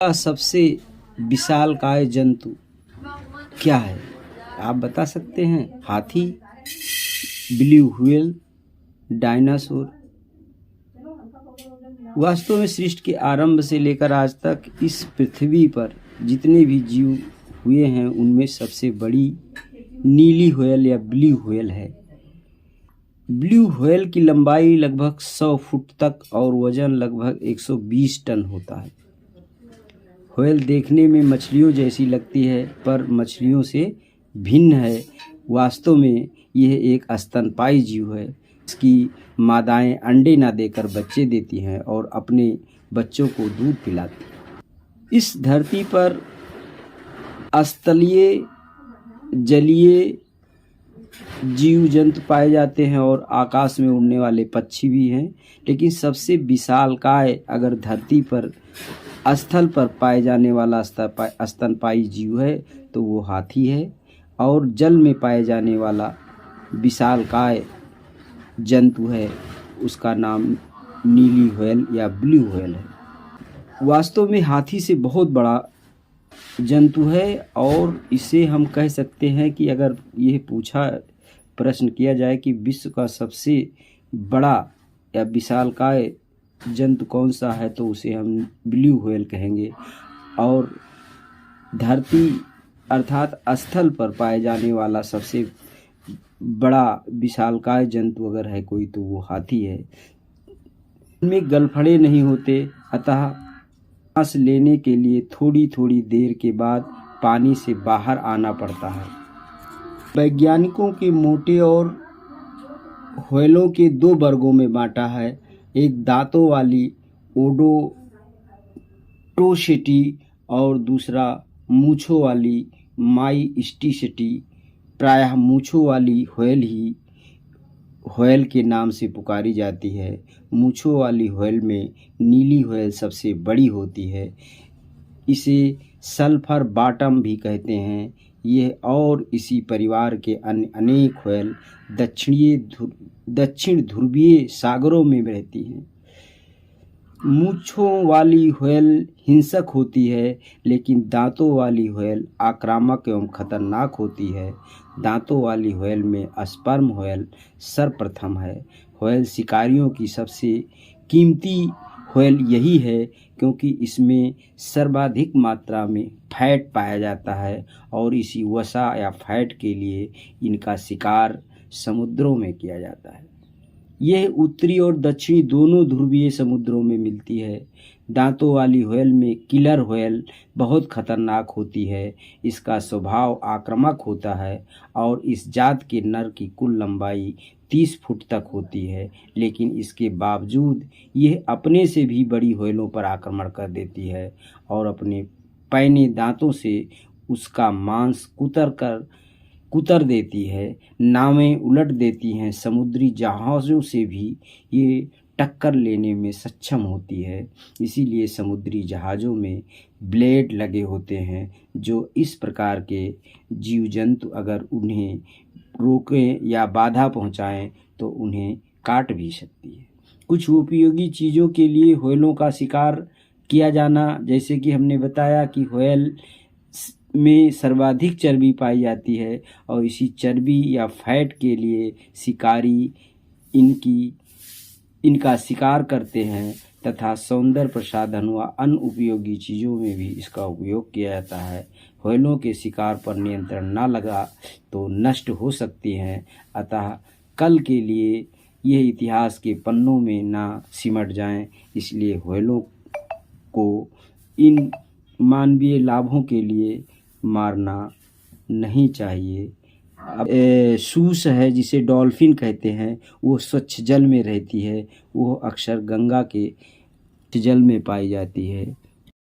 का सबसे विशालकाय जंतु क्या है? आप बता सकते हैं? हाथी, ब्लू व्हेल, डायनासोर। वास्तव में सृष्टि के आरंभ से लेकर आज तक इस पृथ्वी पर जितने भी जीव हुए हैं उनमें सबसे बड़ी नीली व्हेल या ब्लू व्हेल है। ब्लू व्हेल की लंबाई लगभग 100 फुट तक और वजन लगभग 120 टन होता है। व्हेल देखने में मछलियों जैसी लगती है पर मछलियों से भिन्न है। वास्तव में यह एक स्तनपायी जीव है। इसकी मादाएं अंडे न देकर बच्चे देती हैं और अपने बच्चों को दूध पिलाती हैं। इस धरती पर स्थलीय, जलीय जीव जंतु पाए जाते हैं और आकाश में उड़ने वाले पक्षी भी हैं, लेकिन सबसे विशालकाय अगर धरती पर स्थल पर पाए जाने वाला स्तनपायी जीव है तो वो हाथी है, और जल में पाए जाने वाला विशालकाय जंतु है उसका नाम नीली व्हेल या ब्लू व्हेल है। वास्तव में हाथी से बहुत बड़ा जंतु है और इसे हम कह सकते हैं कि अगर यह प्रश्न किया जाए कि विश्व का सबसे बड़ा या विशालकाय जंतु कौन सा है तो उसे हम ब्लू व्हेल कहेंगे। और धरती अर्थात स्थल पर पाए जाने वाला सबसे बड़ा विशालकाय जंतु अगर है कोई तो वो हाथी है। इनमें गलफड़े नहीं होते, अतः सांस लेने के लिए थोड़ी थोड़ी देर के बाद पानी से बाहर आना पड़ता है। वैज्ञानिकों के मोटे और व्हेलों के दो वर्गों में बांटा है, एक दांतों वाली ओडोटोसेटी और दूसरा मूंछों वाली माइस्टिसेटी। प्रायः मूंछों वाली व्हेल ही व्हेल के नाम से पुकारी जाती है। मूंछों वाली व्हेल में नीली व्हेल सबसे बड़ी होती है। इसे सल्फर बॉटम भी कहते हैं। यह और इसी परिवार के अन्य अनेक व्हेल दक्षिण ध्रुवीय सागरों में रहती हैं। मूंछों वाली व्हेल हिंसक होती है, लेकिन दांतों वाली व्हेल आक्रामक एवं खतरनाक होती है। दांतों वाली व्हेल में स्पर्म व्हेल सर्वप्रथम है। व्हेल शिकारियों की सबसे कीमती व्हेल यही है क्योंकि इसमें सर्वाधिक मात्रा में फैट पाया जाता है और इसी वसा या फैट के लिए इनका शिकार समुद्रों में किया जाता है। यह उत्तरी और दक्षिणी दोनों ध्रुवीय समुद्रों में मिलती है। दांतों वाली व्हेल में किलर व्हेल बहुत खतरनाक होती है। इसका स्वभाव आक्रामक होता है और इस जात के नर की कुल लंबाई 30 फुट तक होती है, लेकिन इसके बावजूद यह अपने से भी बड़ी व्हेलों पर आक्रमण कर देती है और अपने पैने दांतों से उसका मांस कुतर देती है, नावें उलट देती हैं। समुद्री जहाज़ों से भी ये टक्कर लेने में सक्षम होती है। इसीलिए समुद्री जहाज़ों में ब्लेड लगे होते हैं जो इस प्रकार के जीव जंतु अगर उन्हें रोकें या बाधा पहुंचाएं तो उन्हें काट भी सकती है। कुछ उपयोगी चीज़ों के लिए व्हेलों का शिकार किया जाना, जैसे कि हमने बताया कि व्हेल में सर्वाधिक चर्बी पाई जाती है और इसी चर्बी या फैट के लिए शिकारी इनका शिकार करते हैं तथा सौंदर्य प्रसाधन व अन्य उपयोगी चीज़ों में भी इसका उपयोग किया जाता है। व्हेलों के शिकार पर नियंत्रण न लगा तो नष्ट हो सकती हैं, अतः कल के लिए यह इतिहास के पन्नों में ना सिमट जाएं। इसलिए व्हेलों को इन मानवीय लाभों के लिए मारना नहीं चाहिए। सूस है जिसे डॉल्फिन कहते हैं, वो स्वच्छ जल में रहती है। वो अक्सर गंगा के जल में पाई जाती है।